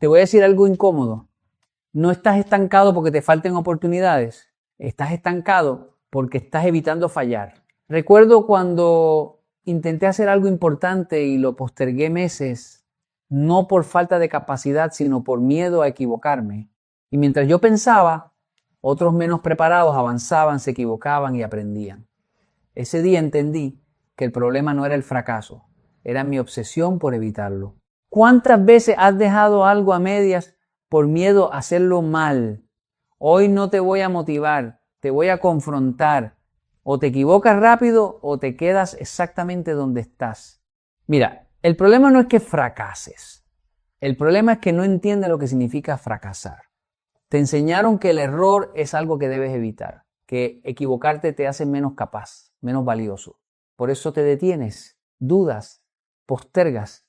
Te voy a decir algo incómodo. No estás estancado porque te falten oportunidades. Estás estancado porque estás evitando fallar. Recuerdo cuando intenté hacer algo importante y lo postergué meses, no por falta de capacidad, sino por miedo a equivocarme. Y mientras yo pensaba, otros menos preparados avanzaban, se equivocaban y aprendían. Ese día entendí que el problema no era el fracaso, era mi obsesión por evitarlo. ¿Cuántas veces has dejado algo a medias por miedo a hacerlo mal? Hoy no te voy a motivar, te voy a confrontar. O te equivocas rápido o te quedas exactamente donde estás. Mira, el problema no es que fracases. El problema es que no entiendes lo que significa fracasar. Te enseñaron que el error es algo que debes evitar, que equivocarte te hace menos capaz, menos valioso. Por eso te detienes, dudas, postergas.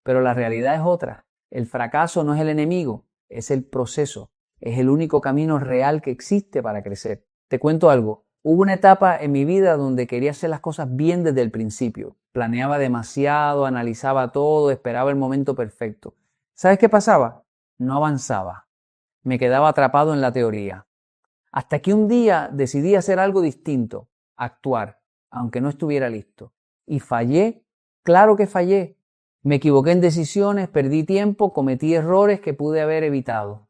Pero la realidad es otra. El fracaso no es el enemigo, es el proceso. Es el único camino real que existe para crecer. Te cuento algo. Hubo una etapa en mi vida donde quería hacer las cosas bien desde el principio. Planeaba demasiado, analizaba todo, esperaba el momento perfecto. ¿Sabes qué pasaba? No avanzaba. Me quedaba atrapado en la teoría. Hasta que un día decidí hacer algo distinto, actuar, aunque no estuviera listo. Y fallé, claro que fallé. Me equivoqué en decisiones, perdí tiempo, cometí errores que pude haber evitado.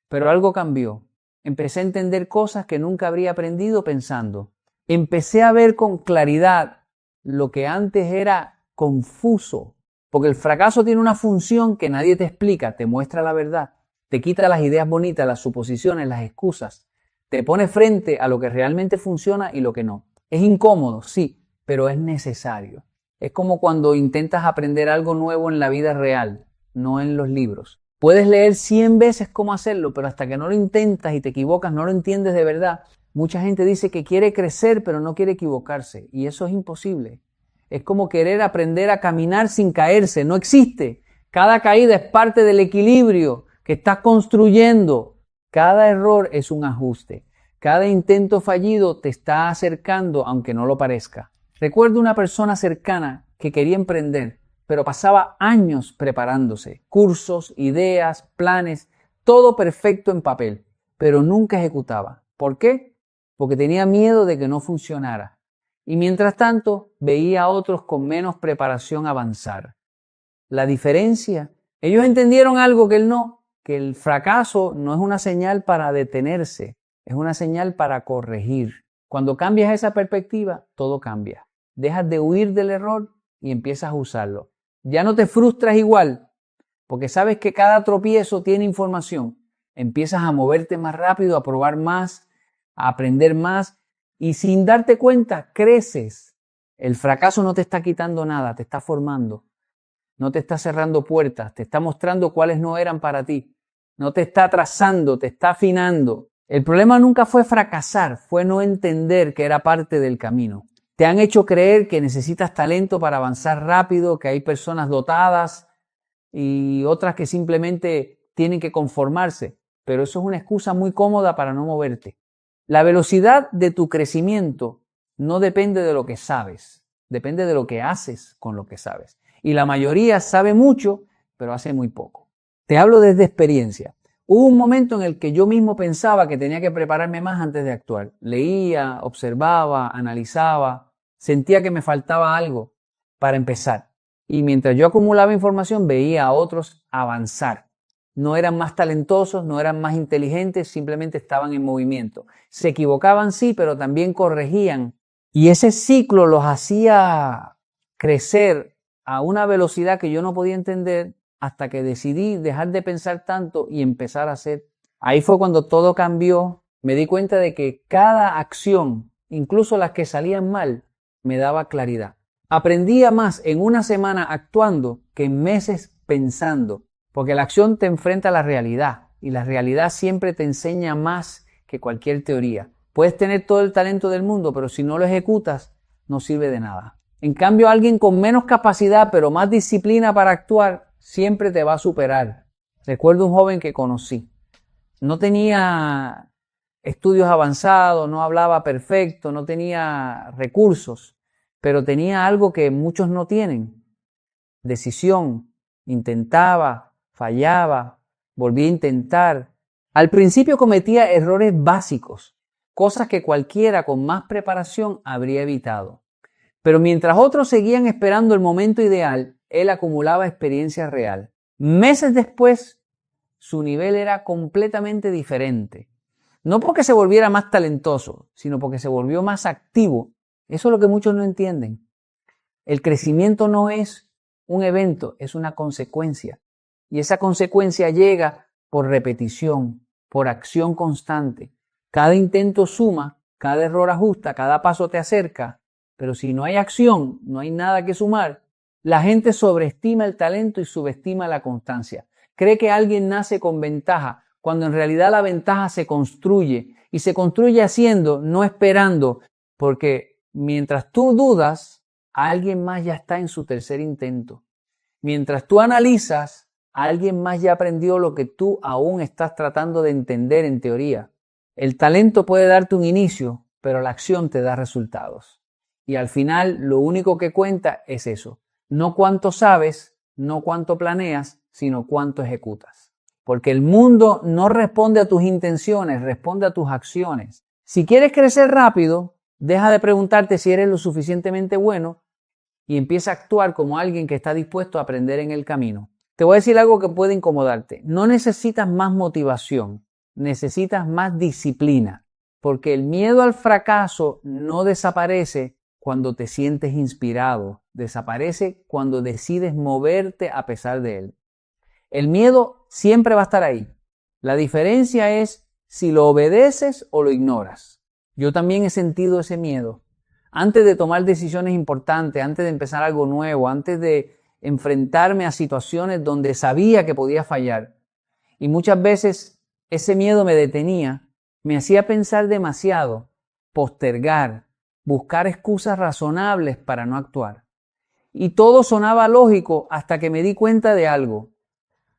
Pero algo cambió. Empecé a entender cosas que nunca habría aprendido pensando. Empecé a ver con claridad lo que antes era confuso. Porque el fracaso tiene una función que nadie te explica, te muestra la verdad, te quita las ideas bonitas, las suposiciones, las excusas, te pone frente a lo que realmente funciona y lo que no. Es incómodo, sí, pero es necesario. Es como cuando intentas aprender algo nuevo en la vida real, no en los libros. Puedes leer 100 veces cómo hacerlo, pero hasta que no lo intentas y te equivocas, no lo entiendes de verdad. Mucha gente dice que quiere crecer, pero no quiere equivocarse. Y eso es imposible. Es como querer aprender a caminar sin caerse. No existe. Cada caída es parte del equilibrio que estás construyendo. Cada error es un ajuste. Cada intento fallido te está acercando, aunque no lo parezca. Recuerdo una persona cercana que quería emprender, pero pasaba años preparándose, cursos, ideas, planes, todo perfecto en papel, pero nunca ejecutaba. ¿Por qué? Porque tenía miedo de que no funcionara. Y mientras tanto, veía a otros con menos preparación avanzar. La diferencia, ellos entendieron algo que él no, que el fracaso no es una señal para detenerse, es una señal para corregir. Cuando cambias esa perspectiva, todo cambia. Dejas de huir del error y empiezas a usarlo. Ya no te frustras igual, porque sabes que cada tropiezo tiene información. Empiezas a moverte más rápido, a probar más, a aprender más y sin darte cuenta, creces. El fracaso no te está quitando nada, te está formando. No te está cerrando puertas, te está mostrando cuáles no eran para ti. No te está atrasando, te está afinando. El problema nunca fue fracasar, fue no entender que era parte del camino. Te han hecho creer que necesitas talento para avanzar rápido, que hay personas dotadas y otras que simplemente tienen que conformarse. Pero eso es una excusa muy cómoda para no moverte. La velocidad de tu crecimiento no depende de lo que sabes, depende de lo que haces con lo que sabes. Y la mayoría sabe mucho, pero hace muy poco. Te hablo desde experiencia. Hubo un momento en el que yo mismo pensaba que tenía que prepararme más antes de actuar. Leía, observaba, analizaba, sentía que me faltaba algo para empezar. Y mientras yo acumulaba información, veía a otros avanzar. No eran más talentosos, no eran más inteligentes, simplemente estaban en movimiento. Se equivocaban, sí, pero también corregían. Y ese ciclo los hacía crecer a una velocidad que yo no podía entender hasta que decidí dejar de pensar tanto y empezar a hacer. Ahí fue cuando todo cambió. Me di cuenta de que cada acción, incluso las que salían mal, me daba claridad. Aprendía más en una semana actuando que en meses pensando, porque la acción te enfrenta a la realidad y la realidad siempre te enseña más que cualquier teoría. Puedes tener todo el talento del mundo, pero si no lo ejecutas, no sirve de nada. En cambio, alguien con menos capacidad, pero más disciplina para actuar, siempre te va a superar. Recuerdo un joven que conocí. No tenía estudios avanzados, no hablaba perfecto, no tenía recursos, pero tenía algo que muchos no tienen. Decisión. Intentaba, fallaba, volví a intentar. Al principio cometía errores básicos, cosas que cualquiera con más preparación habría evitado. Pero mientras otros seguían esperando el momento ideal, él acumulaba experiencia real. Meses después, su nivel era completamente diferente. No porque se volviera más talentoso, sino porque se volvió más activo. Eso es lo que muchos no entienden. El crecimiento no es un evento, es una consecuencia. Y esa consecuencia llega por repetición, por acción constante. Cada intento suma, cada error ajusta, cada paso te acerca. Pero si no hay acción, no hay nada que sumar. La gente sobreestima el talento y subestima la constancia. Cree que alguien nace con ventaja, cuando en realidad la ventaja se construye. Y se construye haciendo, no esperando. Porque mientras tú dudas, alguien más ya está en su tercer intento. Mientras tú analizas, alguien más ya aprendió lo que tú aún estás tratando de entender en teoría. El talento puede darte un inicio, pero la acción te da resultados. Y al final, lo único que cuenta es eso. No cuánto sabes, no cuánto planeas, sino cuánto ejecutas. Porque el mundo no responde a tus intenciones, responde a tus acciones. Si quieres crecer rápido, deja de preguntarte si eres lo suficientemente bueno y empieza a actuar como alguien que está dispuesto a aprender en el camino. Te voy a decir algo que puede incomodarte. No necesitas más motivación, necesitas más disciplina. Porque el miedo al fracaso no desaparece cuando te sientes inspirado, desaparece cuando decides moverte a pesar de él. El miedo siempre va a estar ahí. La diferencia es si lo obedeces o lo ignoras. Yo también he sentido ese miedo. Antes de tomar decisiones importantes, antes de empezar algo nuevo, antes de enfrentarme a situaciones donde sabía que podía fallar. Y muchas veces ese miedo me detenía, me hacía pensar demasiado, postergar, buscar excusas razonables para no actuar. Y todo sonaba lógico hasta que me di cuenta de algo.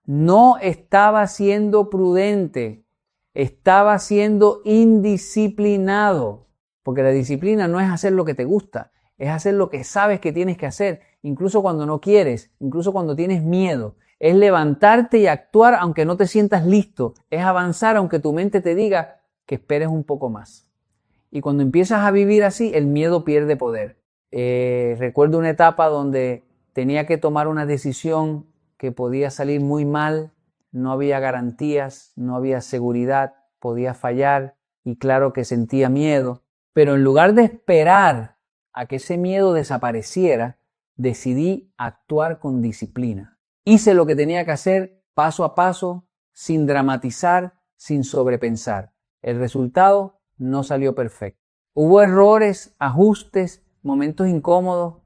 No estaba siendo prudente, estaba siendo indisciplinado. Porque la disciplina no es hacer lo que te gusta, es hacer lo que sabes que tienes que hacer, incluso cuando no quieres, incluso cuando tienes miedo. Es levantarte y actuar aunque no te sientas listo, es avanzar aunque tu mente te diga que esperes un poco más. Y cuando empiezas a vivir así, el miedo pierde poder. Recuerdo una etapa donde tenía que tomar una decisión que podía salir muy mal, no había garantías, no había seguridad, podía fallar y claro que sentía miedo. Pero en lugar de esperar a que ese miedo desapareciera, decidí actuar con disciplina. Hice lo que tenía que hacer paso a paso, sin dramatizar, sin sobrepensar. El resultado no salió perfecto. Hubo errores, ajustes, momentos incómodos,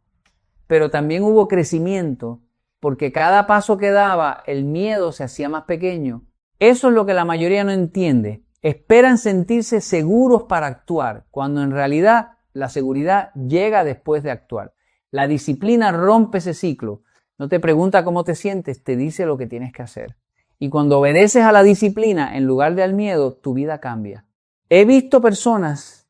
pero también hubo crecimiento, porque cada paso que daba, el miedo se hacía más pequeño. Eso es lo que la mayoría no entiende. Esperan sentirse seguros para actuar, cuando en realidad la seguridad llega después de actuar. La disciplina rompe ese ciclo. No te pregunta cómo te sientes, te dice lo que tienes que hacer. Y cuando obedeces a la disciplina en lugar de al miedo, tu vida cambia. He visto personas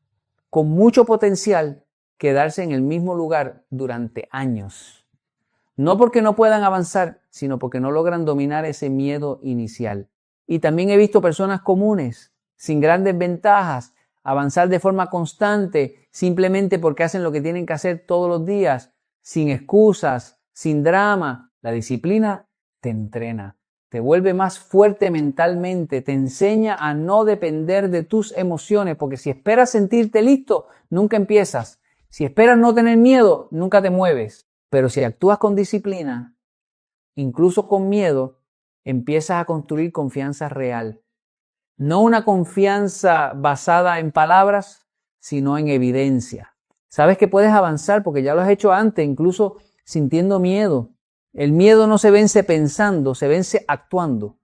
con mucho potencial quedarse en el mismo lugar durante años. No porque no puedan avanzar, sino porque no logran dominar ese miedo inicial. Y también he visto personas comunes, sin grandes ventajas, avanzar de forma constante, simplemente porque hacen lo que tienen que hacer todos los días, sin excusas, sin drama. La disciplina te entrena, te vuelve más fuerte mentalmente, te enseña a no depender de tus emociones, porque si esperas sentirte listo, nunca empiezas. Si esperas no tener miedo, nunca te mueves. Pero si actúas con disciplina, incluso con miedo, empiezas a construir confianza real. No una confianza basada en palabras, sino en evidencia. Sabes que puedes avanzar porque ya lo has hecho antes, incluso sintiendo miedo. El miedo no se vence pensando, se vence actuando.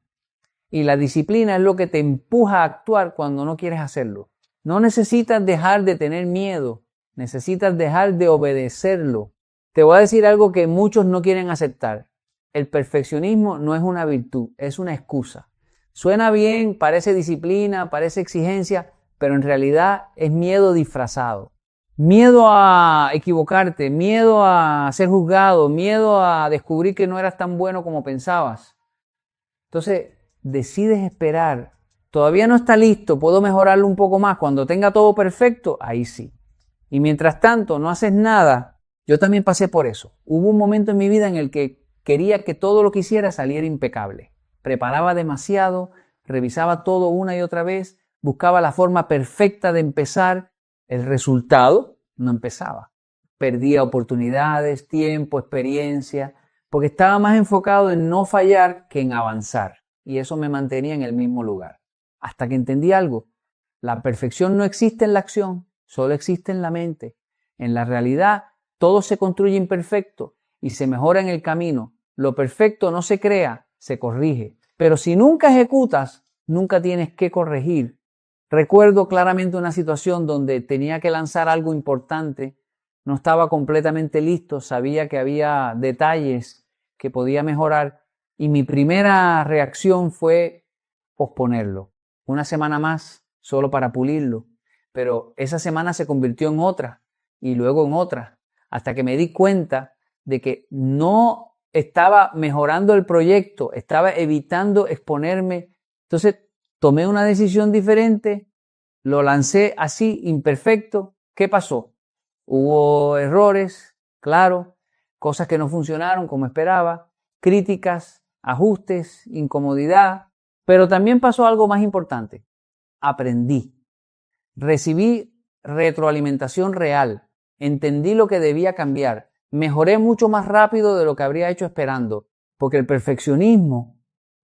Y la disciplina es lo que te empuja a actuar cuando no quieres hacerlo. No necesitas dejar de tener miedo, necesitas dejar de obedecerlo. Te voy a decir algo que muchos no quieren aceptar. El perfeccionismo no es una virtud, es una excusa. Suena bien, parece disciplina, parece exigencia, pero en realidad es miedo disfrazado. Miedo a equivocarte, miedo a ser juzgado, miedo a descubrir que no eras tan bueno como pensabas. Entonces, decides esperar, todavía no está listo, puedo mejorarlo un poco más, cuando tenga todo perfecto, ahí sí. Y mientras tanto no haces nada, yo también pasé por eso. Hubo un momento en mi vida en el que quería que todo lo que hiciera saliera impecable. Preparaba demasiado, revisaba todo una y otra vez, buscaba la forma perfecta de empezar. El resultado no empezaba. Perdía oportunidades, tiempo, experiencia, porque estaba más enfocado en no fallar que en avanzar. Y eso me mantenía en el mismo lugar. Hasta que entendí algo. La perfección no existe en la acción, solo existe en la mente. En la realidad, todo se construye imperfecto y se mejora en el camino. Lo perfecto no se crea, se corrige. Pero si nunca ejecutas, nunca tienes que corregir. Recuerdo claramente una situación donde tenía que lanzar algo importante. No estaba completamente listo, sabía que había detalles que podía mejorar y mi primera reacción fue posponerlo. Una semana más solo para pulirlo. Pero esa semana se convirtió en otra y luego en otra, hasta que me di cuenta de que no estaba mejorando el proyecto, estaba evitando exponerme. Entonces tomé una decisión diferente, lo lancé así, imperfecto. ¿Qué pasó? Hubo errores, claro, cosas que no funcionaron como esperaba, críticas, ajustes, incomodidad, pero también pasó algo más importante. Aprendí. Recibí retroalimentación real, entendí lo que debía cambiar, mejoré mucho más rápido de lo que habría hecho esperando, porque el perfeccionismo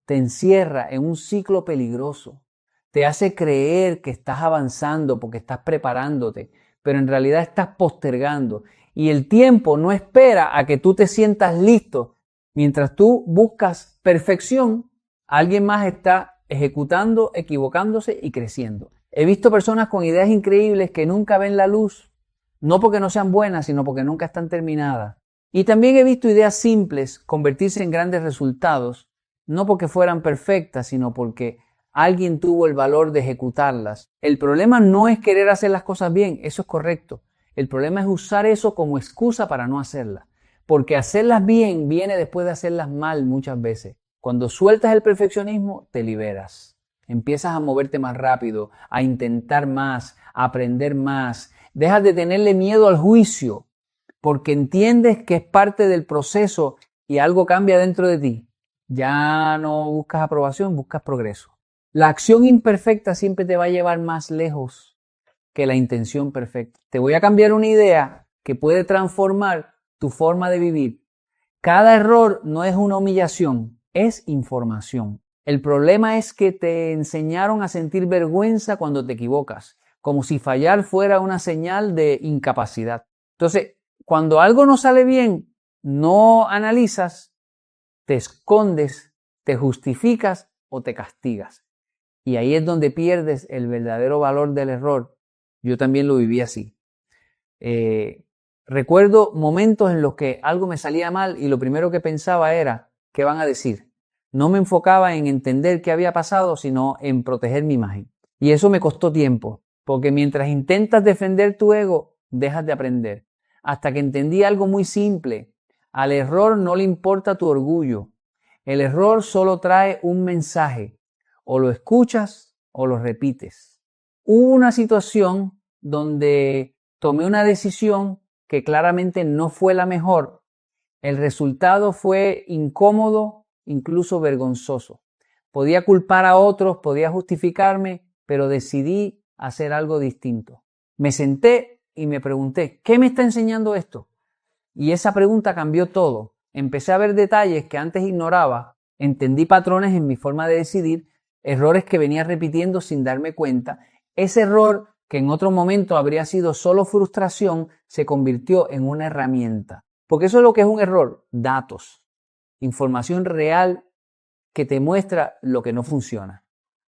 te encierra en un ciclo peligroso, te hace creer que estás avanzando porque estás preparándote, pero en realidad estás postergando y el tiempo no espera a que tú te sientas listo. Mientras tú buscas perfección, alguien más está ejecutando, equivocándose y creciendo. He visto personas con ideas increíbles que nunca ven la luz, no porque no sean buenas, sino porque nunca están terminadas. Y también he visto ideas simples convertirse en grandes resultados, no porque fueran perfectas, sino porque alguien tuvo el valor de ejecutarlas. El problema no es querer hacer las cosas bien, eso es correcto. El problema es usar eso como excusa para no hacerlas. Porque hacerlas bien viene después de hacerlas mal muchas veces. Cuando sueltas el perfeccionismo, te liberas. Empiezas a moverte más rápido, a intentar más, a aprender más. Dejas de tenerle miedo al juicio, porque entiendes que es parte del proceso y algo cambia dentro de ti. Ya no buscas aprobación, buscas progreso. La acción imperfecta siempre te va a llevar más lejos que la intención perfecta. Te voy a cambiar una idea que puede transformar tu forma de vivir. Cada error no es una humillación, es información. El problema es que te enseñaron a sentir vergüenza cuando te equivocas, como si fallar fuera una señal de incapacidad. Entonces, cuando algo no sale bien, no analizas, te escondes, te justificas o te castigas. Y ahí es donde pierdes el verdadero valor del error. Yo también lo viví así. Recuerdo momentos en los que algo me salía mal y lo primero que pensaba era, ¿qué van a decir? No me enfocaba en entender qué había pasado, sino en proteger mi imagen. Y eso me costó tiempo, porque mientras intentas defender tu ego, dejas de aprender. Hasta que entendí algo muy simple. Al error no le importa tu orgullo. El error solo trae un mensaje. O lo escuchas o lo repites. Hubo una situación donde tomé una decisión que claramente no fue la mejor. El resultado fue incómodo, incluso vergonzoso. Podía culpar a otros, podía justificarme, pero decidí hacer algo distinto. Me senté y me pregunté, ¿qué me está enseñando esto? Y esa pregunta cambió todo. Empecé a ver detalles que antes ignoraba, entendí patrones en mi forma de decidir, errores que venía repitiendo sin darme cuenta. Ese error, que en otro momento habría sido solo frustración, se convirtió en una herramienta. Porque eso es lo que es un error, datos, información real que te muestra lo que no funciona.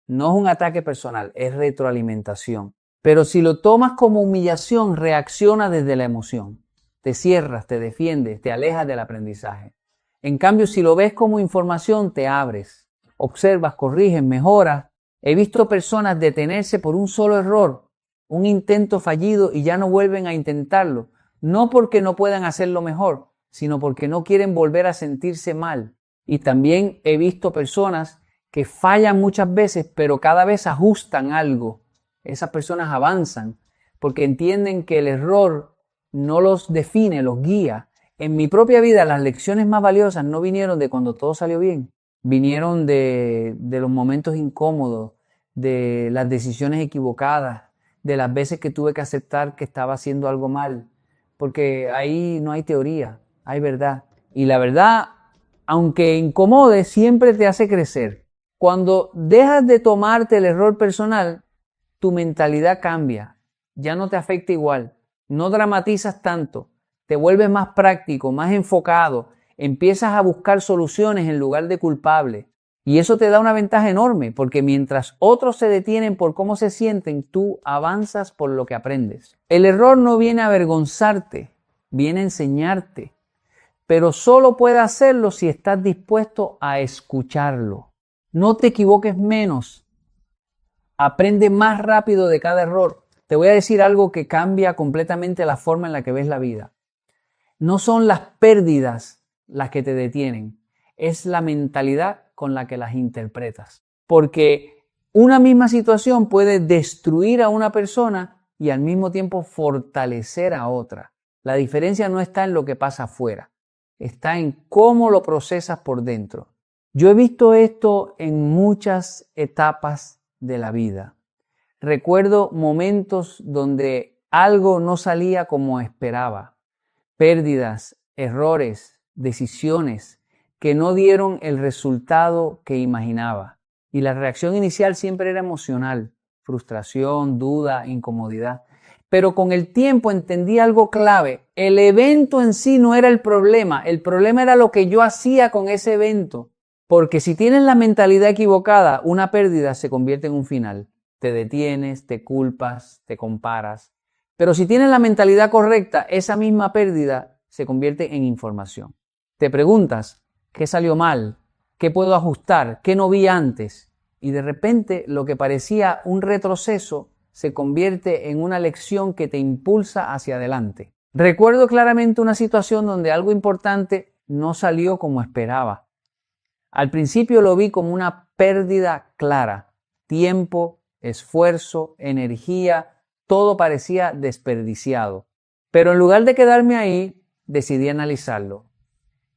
No es un ataque personal, es retroalimentación. Pero si lo tomas como humillación, reacciona desde la emoción. Te cierras, te defiendes, te alejas del aprendizaje. En cambio, si lo ves como información, te abres, observas, corriges, mejoras. He visto personas detenerse por un solo error, un intento fallido y ya no vuelven a intentarlo. No porque no puedan hacerlo mejor, sino porque no quieren volver a sentirse mal. Y también he visto personas que fallan muchas veces, pero cada vez ajustan algo. Esas personas avanzan porque entienden que el error no los define, los guía. En mi propia vida las lecciones más valiosas no vinieron de cuando todo salió bien, vinieron de los momentos incómodos, de las decisiones equivocadas, de las veces que tuve que aceptar que estaba haciendo algo mal, porque ahí no hay teoría, hay verdad. Y la verdad, aunque incomode, siempre te hace crecer. Cuando dejas de tomarte el error personal, tu mentalidad cambia, ya no te afecta igual, no dramatizas tanto, te vuelves más práctico, más enfocado, empiezas a buscar soluciones en lugar de culpables. Y eso te da una ventaja enorme, porque mientras otros se detienen por cómo se sienten, tú avanzas por lo que aprendes. El error no viene a avergonzarte, viene a enseñarte, pero solo puedes hacerlo si estás dispuesto a escucharlo. No te equivoques menos, aprende más rápido de cada error. Te voy a decir algo que cambia completamente la forma en la que ves la vida. No son las pérdidas las que te detienen, es la mentalidad con la que las interpretas. Porque una misma situación puede destruir a una persona y al mismo tiempo fortalecer a otra. La diferencia no está en lo que pasa afuera, está en cómo lo procesas por dentro. Yo he visto esto en muchas etapas de la vida. Recuerdo momentos donde algo no salía como esperaba. Pérdidas, errores, decisiones que no dieron el resultado que imaginaba. Y la reacción inicial siempre era emocional, frustración, duda, incomodidad. Pero con el tiempo entendí algo clave. El evento en sí no era el problema era lo que yo hacía con ese evento. Porque si tienes la mentalidad equivocada, una pérdida se convierte en un final. Te detienes, te culpas, te comparas. Pero si tienes la mentalidad correcta, esa misma pérdida se convierte en información. Te preguntas, ¿qué salió mal? ¿Qué puedo ajustar? ¿Qué no vi antes? Y de repente lo que parecía un retroceso se convierte en una lección que te impulsa hacia adelante. Recuerdo claramente una situación donde algo importante no salió como esperaba. Al principio lo vi como una pérdida clara. Tiempo, esfuerzo, energía, todo parecía desperdiciado. Pero en lugar de quedarme ahí, decidí analizarlo.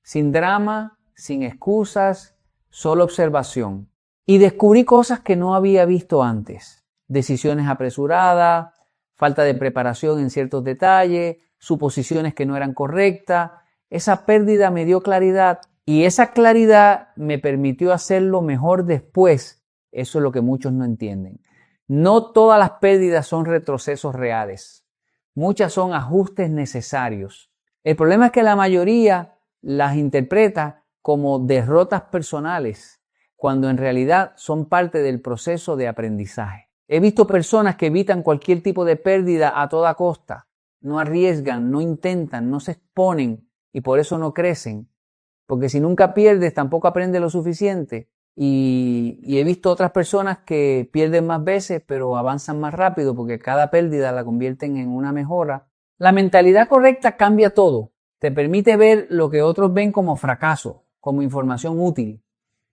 Sin drama, sin excusas, solo observación. Y descubrí cosas que no había visto antes. Decisiones apresuradas, falta de preparación en ciertos detalles, suposiciones que no eran correctas. Esa pérdida me dio claridad y esa claridad me permitió hacerlo mejor después. Eso es lo que muchos no entienden. No todas las pérdidas son retrocesos reales. Muchas son ajustes necesarios. El problema es que la mayoría las interpreta como derrotas personales, cuando en realidad son parte del proceso de aprendizaje. He visto personas que evitan cualquier tipo de pérdida a toda costa. No arriesgan, no intentan, no se exponen y por eso no crecen. Porque si nunca pierdes, tampoco aprendes lo suficiente. Y he visto otras personas que pierden más veces, pero avanzan más rápido porque cada pérdida la convierten en una mejora. La mentalidad correcta cambia todo. Te permite ver lo que otros ven como fracaso, como información útil.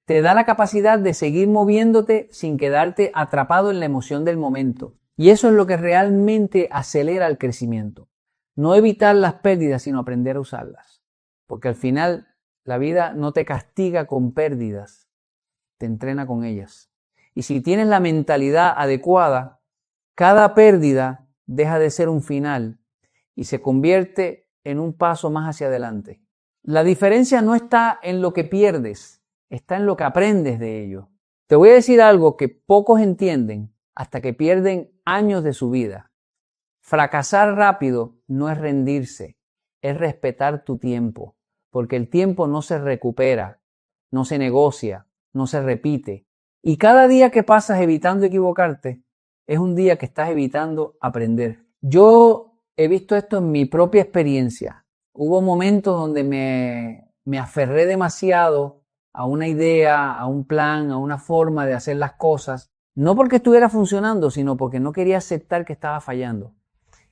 Te da la capacidad de seguir moviéndote sin quedarte atrapado en la emoción del momento. Y eso es lo que realmente acelera el crecimiento. No evitar las pérdidas, sino aprender a usarlas. Porque al final la vida no te castiga con pérdidas, te entrena con ellas. Y si tienes la mentalidad adecuada, cada pérdida deja de ser un final y se convierte en un paso más hacia adelante. La diferencia no está en lo que pierdes, está en lo que aprendes de ello. Te voy a decir algo que pocos entienden hasta que pierden años de su vida. Fracasar rápido no es rendirse, es respetar tu tiempo, porque el tiempo no se recupera, no se negocia, no se repite. Y cada día que pasas evitando equivocarte, es un día que estás evitando aprender. Yo he visto esto en mi propia experiencia. Hubo momentos donde me aferré demasiado a una idea, a un plan, a una forma de hacer las cosas, no porque estuviera funcionando, sino porque no quería aceptar que estaba fallando.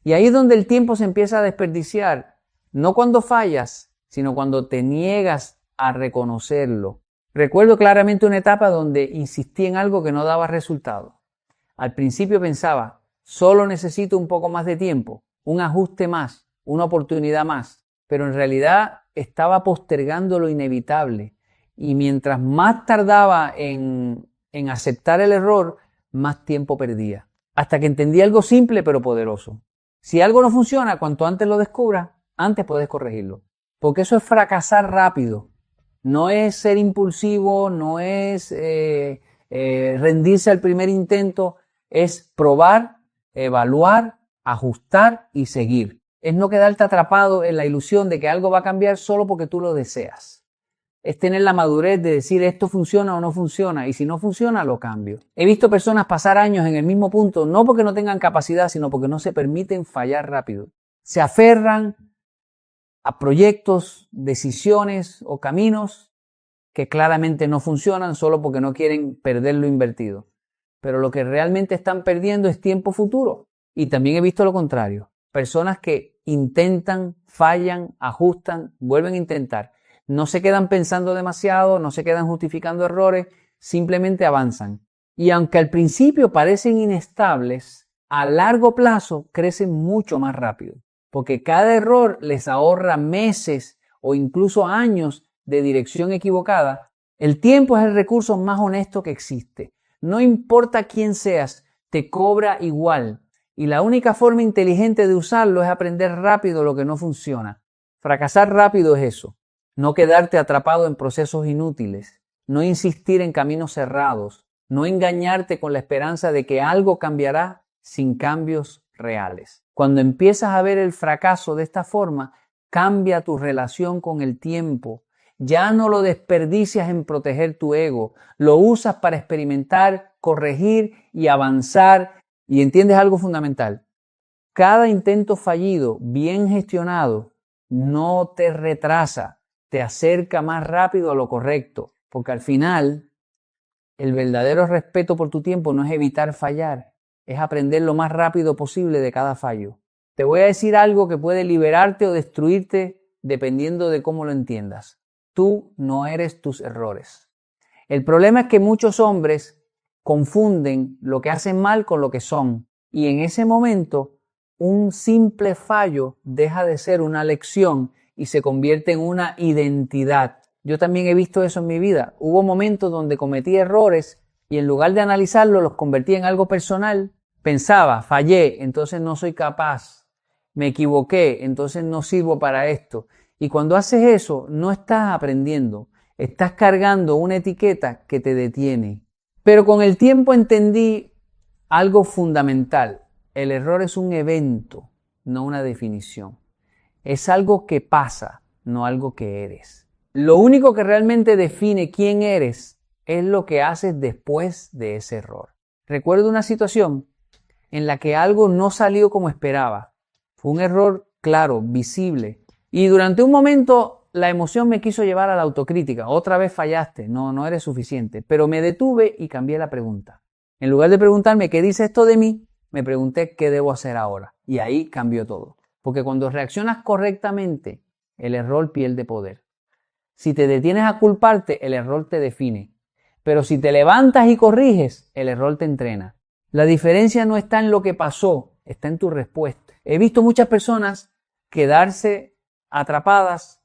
Y ahí es donde el tiempo se empieza a desperdiciar, no cuando fallas, sino cuando te niegas a reconocerlo. Recuerdo claramente una etapa donde insistí en algo que no daba resultado. Al principio pensaba, solo necesito un poco más de tiempo, un ajuste más, una oportunidad más, pero en realidad estaba postergando lo inevitable y mientras más tardaba en aceptar el error, más tiempo perdía. Hasta que entendí algo simple pero poderoso. Si algo no funciona, cuanto antes lo descubras, antes puedes corregirlo. Porque eso es fracasar rápido. No es ser impulsivo, no es rendirse al primer intento, es probar, evaluar, ajustar y seguir. Es no quedarte atrapado en la ilusión de que algo va a cambiar solo porque tú lo deseas. Es tener la madurez de decir esto funciona o no funciona y si no funciona lo cambio. He visto personas pasar años en el mismo punto, no porque no tengan capacidad, sino porque no se permiten fallar rápido. Se aferran a proyectos, decisiones o caminos que claramente no funcionan solo porque no quieren perder lo invertido. Pero lo que realmente están perdiendo es tiempo futuro. Y también he visto lo contrario. Personas que intentan, fallan, ajustan, vuelven a intentar. No se quedan pensando demasiado, no se quedan justificando errores, simplemente avanzan. Y aunque al principio parecen inestables, a largo plazo crecen mucho más rápido. Porque cada error les ahorra meses o incluso años de dirección equivocada. El tiempo es el recurso más honesto que existe. No importa quién seas, te cobra igual. Y la única forma inteligente de usarlo es aprender rápido lo que no funciona. Fracasar rápido es eso. No quedarte atrapado en procesos inútiles. No insistir en caminos cerrados. No engañarte con la esperanza de que algo cambiará sin cambios reales. Cuando empiezas a ver el fracaso de esta forma, cambia tu relación con el tiempo. Ya no lo desperdicias en proteger tu ego. Lo usas para experimentar, corregir y avanzar. Y entiendes algo fundamental. Cada intento fallido, bien gestionado, no te retrasa, te acerca más rápido a lo correcto. Porque al final, el verdadero respeto por tu tiempo no es evitar fallar, es aprender lo más rápido posible de cada fallo. Te voy a decir algo que puede liberarte o destruirte dependiendo de cómo lo entiendas. Tú no eres tus errores. El problema es que muchos hombres confunden lo que hacen mal con lo que son. Y en ese momento, un simple fallo deja de ser una lección y se convierte en una identidad. Yo también he visto eso en mi vida. Hubo momentos donde cometí errores y en lugar de analizarlos los convertí en algo personal. Pensaba, fallé, entonces no soy capaz. Me equivoqué, entonces no sirvo para esto. Y cuando haces eso, no estás aprendiendo. Estás cargando una etiqueta que te detiene. Pero con el tiempo entendí algo fundamental. El error es un evento, no una definición. Es algo que pasa, no algo que eres. Lo único que realmente define quién eres es lo que haces después de ese error. Recuerdo una situación en la que algo no salió como esperaba. Fue un error claro, visible. Y durante un momento la emoción me quiso llevar a la autocrítica. Otra vez fallaste, no eres suficiente. Pero me detuve y cambié la pregunta. En lugar de preguntarme qué dice esto de mí, me pregunté qué debo hacer ahora. Y ahí cambió todo. Porque cuando reaccionas correctamente, el error pierde poder. Si te detienes a culparte, el error te define. Pero si te levantas y corriges, el error te entrena. La diferencia no está en lo que pasó, está en tu respuesta. He visto muchas personas quedarse atrapadas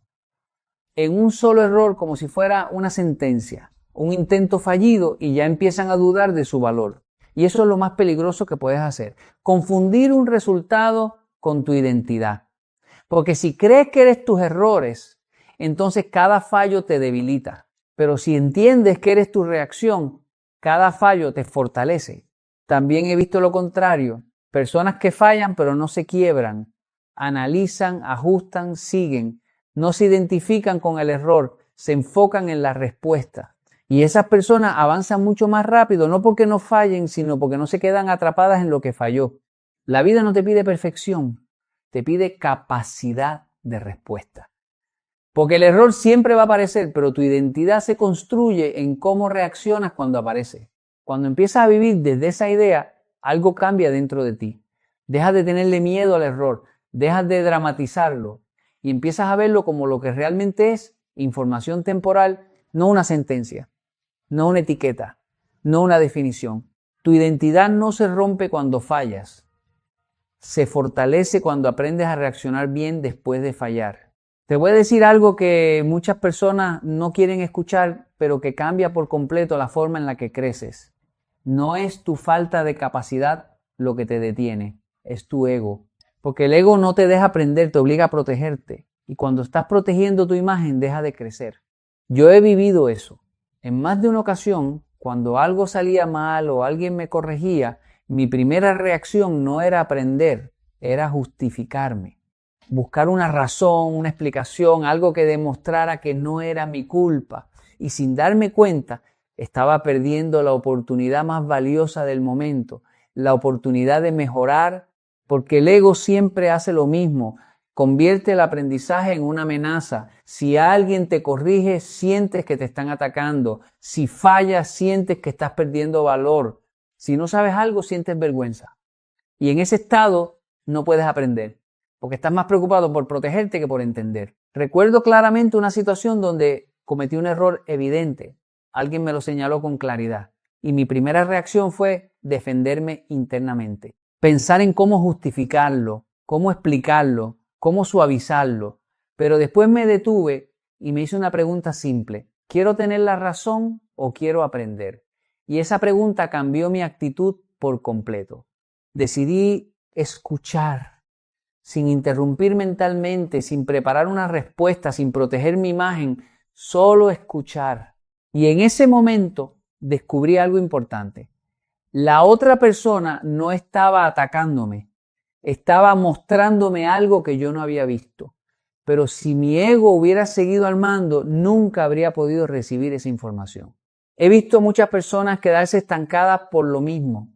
en un solo error como si fuera una sentencia, un intento fallido y ya empiezan a dudar de su valor. Y eso es lo más peligroso que puedes hacer. Confundir un resultado con tu identidad. Porque si crees que eres tus errores, entonces cada fallo te debilita. Pero si entiendes que eres tu reacción, cada fallo te fortalece. También he visto lo contrario. Personas que fallan pero no se quiebran. Analizan, ajustan, siguen. No se identifican con el error, se enfocan en la respuesta. Y esas personas avanzan mucho más rápido, no porque no fallen, sino porque no se quedan atrapadas en lo que falló. La vida no te pide perfección, te pide capacidad de respuesta. Porque el error siempre va a aparecer, pero tu identidad se construye en cómo reaccionas cuando aparece. Cuando empiezas a vivir desde esa idea, algo cambia dentro de ti. Dejas de tenerle miedo al error, dejas de dramatizarlo y empiezas a verlo como lo que realmente es, información temporal no una sentencia, no una etiqueta, no una definición. Tu identidad no se rompe cuando fallas, se fortalece cuando aprendes a reaccionar bien después de fallar. Te voy a decir algo que muchas personas no quieren escuchar, pero que cambia por completo la forma en la que creces. No es tu falta de capacidad lo que te detiene, es tu ego. Porque el ego no te deja aprender, te obliga a protegerte. Y cuando estás protegiendo tu imagen, deja de crecer. Yo he vivido eso. En más de una ocasión, cuando algo salía mal o alguien me corregía, mi primera reacción no era aprender, era justificarme. Buscar una razón, una explicación, algo que demostrara que no era mi culpa. Y sin darme cuenta, estaba perdiendo la oportunidad más valiosa del momento, la oportunidad de mejorar, porque el ego siempre hace lo mismo. Convierte el aprendizaje en una amenaza. Si alguien te corrige, sientes que te están atacando. Si fallas, sientes que estás perdiendo valor. Si no sabes algo, sientes vergüenza. Y en ese estado no puedes aprender, porque estás más preocupado por protegerte que por entender. Recuerdo claramente una situación donde cometí un error evidente. Alguien me lo señaló con claridad. Y mi primera reacción fue defenderme internamente. Pensar en cómo justificarlo, cómo explicarlo, cómo suavizarlo. Pero después me detuve y me hice una pregunta simple. ¿Quiero tener la razón o quiero aprender? Y esa pregunta cambió mi actitud por completo. Decidí escuchar, sin interrumpir mentalmente, sin preparar una respuesta, sin proteger mi imagen, solo escuchar. Y en ese momento descubrí algo importante. La otra persona no estaba atacándome, estaba mostrándome algo que yo no había visto. Pero si mi ego hubiera seguido al mando, nunca habría podido recibir esa información. He visto muchas personas quedarse estancadas por lo mismo.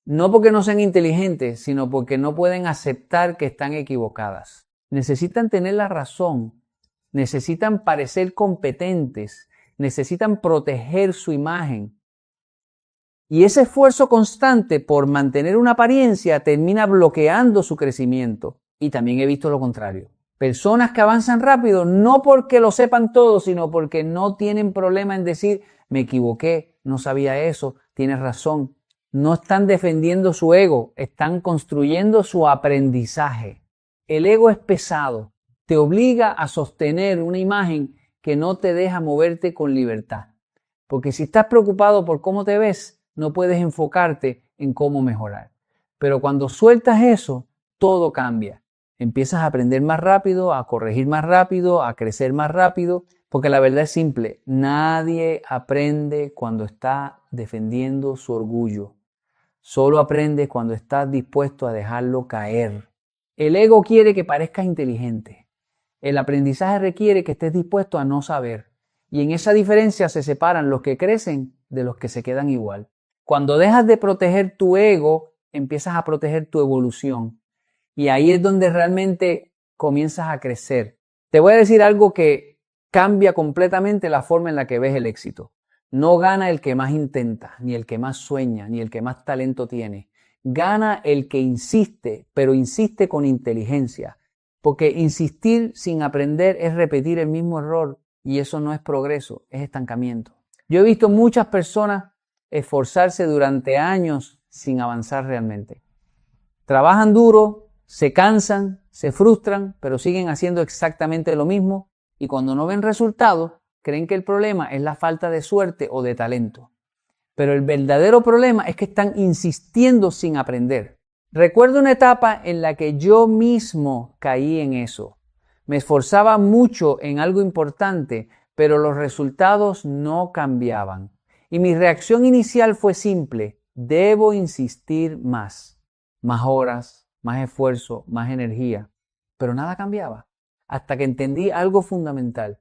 No porque no sean inteligentes, sino porque no pueden aceptar que están equivocadas. Necesitan tener la razón, necesitan parecer competentes, necesitan proteger su imagen. Y ese esfuerzo constante por mantener una apariencia termina bloqueando su crecimiento. Y también he visto lo contrario. Personas que avanzan rápido no porque lo sepan todo, sino porque no tienen problema en decir, me equivoqué, no sabía eso, tienes razón. No están defendiendo su ego, están construyendo su aprendizaje. El ego es pesado, te obliga a sostener una imagen que no te deja moverte con libertad. Porque si estás preocupado por cómo te ves, no puedes enfocarte en cómo mejorar. Pero cuando sueltas eso, todo cambia. Empiezas a aprender más rápido, a corregir más rápido, a crecer más rápido, porque la verdad es simple, nadie aprende cuando está defendiendo su orgullo. Solo aprende cuando estás dispuesto a dejarlo caer. El ego quiere que parezcas inteligente. El aprendizaje requiere que estés dispuesto a no saber. Y en esa diferencia se separan los que crecen de los que se quedan igual. Cuando dejas de proteger tu ego, empiezas a proteger tu evolución. Y ahí es donde realmente comienzas a crecer. Te voy a decir algo que cambia completamente la forma en la que ves el éxito. No gana el que más intenta, ni el que más sueña, ni el que más talento tiene. Gana el que insiste, pero insiste con inteligencia. Porque insistir sin aprender es repetir el mismo error y eso no es progreso, es estancamiento. Yo he visto muchas personas esforzarse durante años sin avanzar realmente. Trabajan duro, se cansan, se frustran, pero siguen haciendo exactamente lo mismo y cuando no ven resultados, creen que el problema es la falta de suerte o de talento. Pero el verdadero problema es que están insistiendo sin aprender. Recuerdo una etapa en la que yo mismo caí en eso. Me esforzaba mucho en algo importante, pero los resultados no cambiaban. Y mi reacción inicial fue simple: debo insistir más. Más horas, más esfuerzo, más energía. Pero nada cambiaba. Hasta que entendí algo fundamental.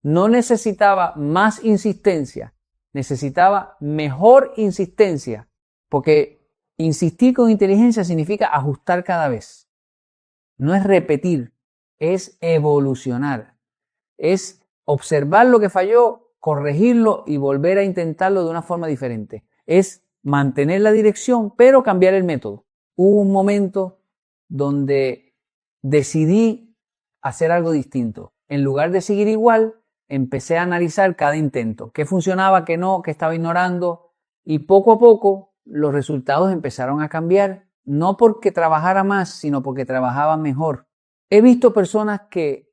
No necesitaba más insistencia, necesitaba mejor insistencia, porque insistir con inteligencia significa ajustar cada vez. No es repetir, es evolucionar. Es observar lo que falló, corregirlo y volver a intentarlo de una forma diferente. Es mantener la dirección, pero cambiar el método. Hubo un momento donde decidí hacer algo distinto. En lugar de seguir igual, empecé a analizar cada intento, qué funcionaba, qué no, qué estaba ignorando, y poco a poco los resultados empezaron a cambiar, no porque trabajara más, sino porque trabajaba mejor. He visto personas que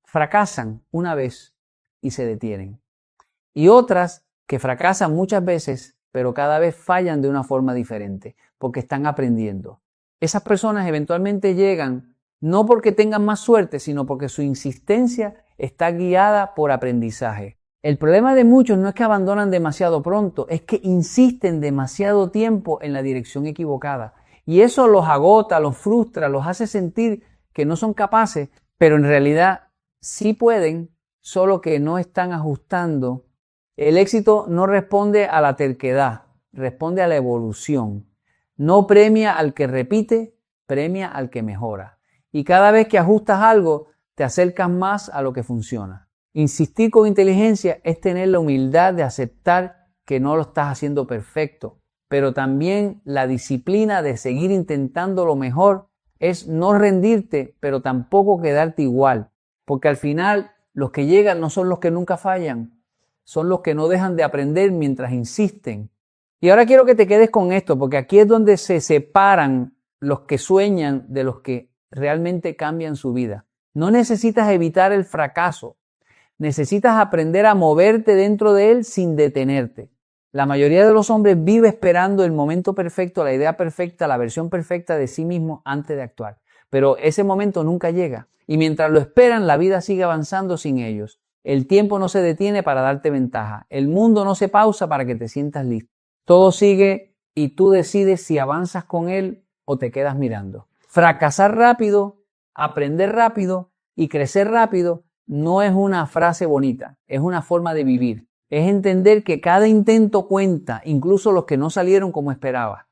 fracasan una vez y se detienen, y otras que fracasan muchas veces, pero cada vez fallan de una forma diferente, porque están aprendiendo. Esas personas eventualmente llegan no porque tengan más suerte, sino porque su insistencia está guiada por aprendizaje. El problema de muchos no es que abandonan demasiado pronto, es que insisten demasiado tiempo en la dirección equivocada. Y eso los agota, los frustra, los hace sentir que no son capaces, pero en realidad sí pueden, solo que no están ajustando. El éxito no responde a la terquedad, responde a la evolución. No premia al que repite, premia al que mejora. Y cada vez que ajustas algo, te acercas más a lo que funciona. Insistir con inteligencia es tener la humildad de aceptar que no lo estás haciendo perfecto, pero también la disciplina de seguir intentando lo mejor es no rendirte, pero tampoco quedarte igual, porque al final los que llegan no son los que nunca fallan, son los que no dejan de aprender mientras insisten. Y ahora quiero que te quedes con esto, porque aquí es donde se separan los que sueñan de los que realmente cambian su vida. No necesitas evitar el fracaso, necesitas aprender a moverte dentro de él sin detenerte. La mayoría de los hombres vive esperando el momento perfecto, la idea perfecta, la versión perfecta de sí mismo antes de actuar. Pero ese momento nunca llega. Y mientras lo esperan, la vida sigue avanzando sin ellos. El tiempo no se detiene para darte ventaja. El mundo no se pausa para que te sientas listo. Todo sigue y tú decides si avanzas con él o te quedas mirando. Fracasar rápido, aprender rápido y crecer rápido no es una frase bonita, es una forma de vivir. Es entender que cada intento cuenta, incluso los que no salieron como esperabas.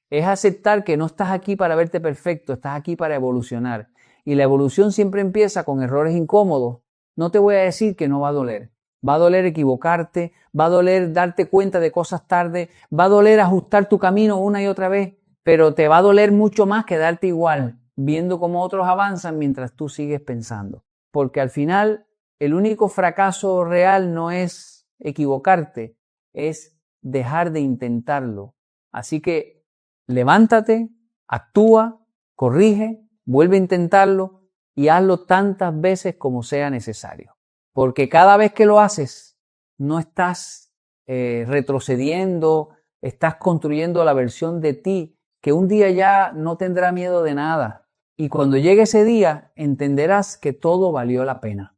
Es aceptar que no estás aquí para verte perfecto, estás aquí para evolucionar. Y la evolución siempre empieza con errores incómodos. No te voy a decir que no va a doler. Va a doler equivocarte, va a doler darte cuenta de cosas tarde, va a doler ajustar tu camino una y otra vez, pero te va a doler mucho más quedarte igual, viendo cómo otros avanzan mientras tú sigues pensando. Porque al final, el único fracaso real no es equivocarte, es dejar de intentarlo. Así que levántate, actúa, corrige, vuelve a intentarlo y hazlo tantas veces como sea necesario. Porque cada vez que lo haces, no estás retrocediendo, estás construyendo la versión de ti que un día ya no tendrá miedo de nada. Y cuando llegue ese día, entenderás que todo valió la pena.